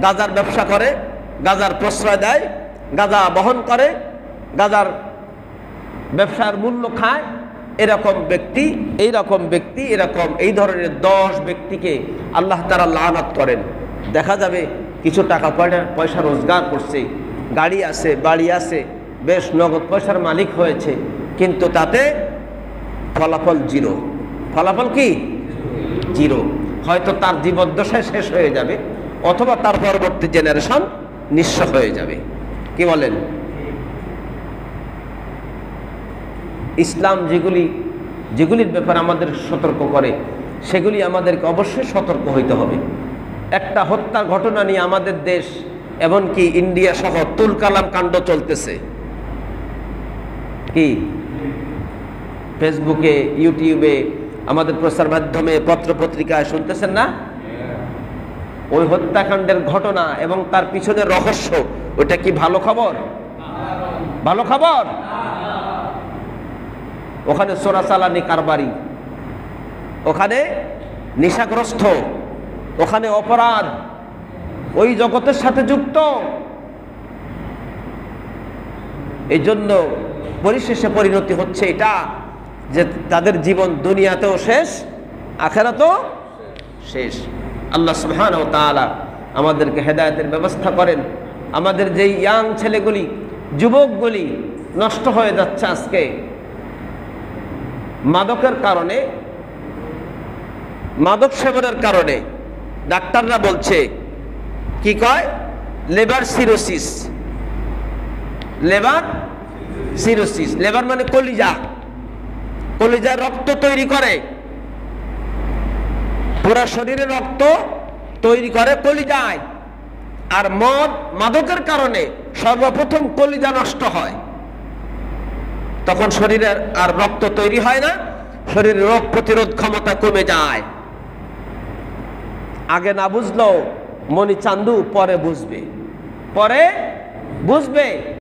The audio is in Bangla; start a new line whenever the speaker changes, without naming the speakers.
গাঁজার ব্যবসা করে, গাঁজার প্রশ্রয় দেয়, গাঁজা বহন করে, গাঁজার ব্যবসার মূল্য খায়, এরকম ব্যক্তি এরকম এই ধরনের 10 ব্যক্তিকে আল্লাহ তাআলা লানত করেন। দেখা যাবে কিছু টাকা পয়সা রোজগার করছে, গাড়ি আছে, বাড়ি আছে, বেশ নগদ পয়সার মালিক হয়েছে, কিন্তু তাতে ফলাফল জিরো। ফলাফল কি? জিরো। হয়তো তার জীবদ্দশায় শেষ হয়ে যাবে, অথবা তার পরবর্তী জেনারেশন নিঃস্ব হয়ে যাবে। কি বলেন? ইসলাম যেগুলির ব্যাপারে আমাদের সতর্ক করে, সেগুলি আমাদেরকে অবশ্যই সতর্ক হইতে হবে। একটা হত্যার ঘটনা নিয়ে আমাদের দেশ, এমনকি ইন্ডিয়া সহ তুলকালাম কাণ্ড চলতেছে। কি ফেসবুকে, ইউটিউবে, আমাদের প্রচার মাধ্যমে, পত্রপত্রিকায় শুনতেছেন না? ওই হত্যাকাণ্ডের ঘটনা এবং তার পিছনের রহস্য, ওইটা কি ভালো খবর? ভালো খবর? ওখানে চোরাচালানি কারবারি, ওখানে নেশাগ্রস্ত, ওখানে অপরাধ ওই জগতের সাথে যুক্ত। এই জন্য পরিশেষে পরিণতি হচ্ছে এটা যে তাদের জীবন দুনিয়াতেও শেষ, আখিরাতেও শেষ। আল্লাহ সুবহানাহু ওয়া তাআলা আমাদেরকে হেদায়েতের ব্যবস্থা করেন। আমাদের যেই ইয়াং ছেলেগুলি, যুবকগুলি নষ্ট হয়ে যাচ্ছে আজকে মাদকের কারণে, মাদক সেবনের কারণে। ডাক্তাররা বলছে, কি কয়? Liver cirrhosis. Liver cirrhosis, liver মানে কলিজা, কলিজায় রক্ত তৈরি করে, পুরা শরীরে রক্ত তৈরি করে কলিজায়। আর মাদকের কারণে সর্বপ্রথম কলিজা নষ্ট হয়, তখন শরীরের আর রক্ত তৈরি হয় না, শরীরের রোগ প্রতিরোধ ক্ষমতা কমে যায়। আগে না বুঝলো মনি চান্দু, পরে বুঝবে, পরে বুঝবে।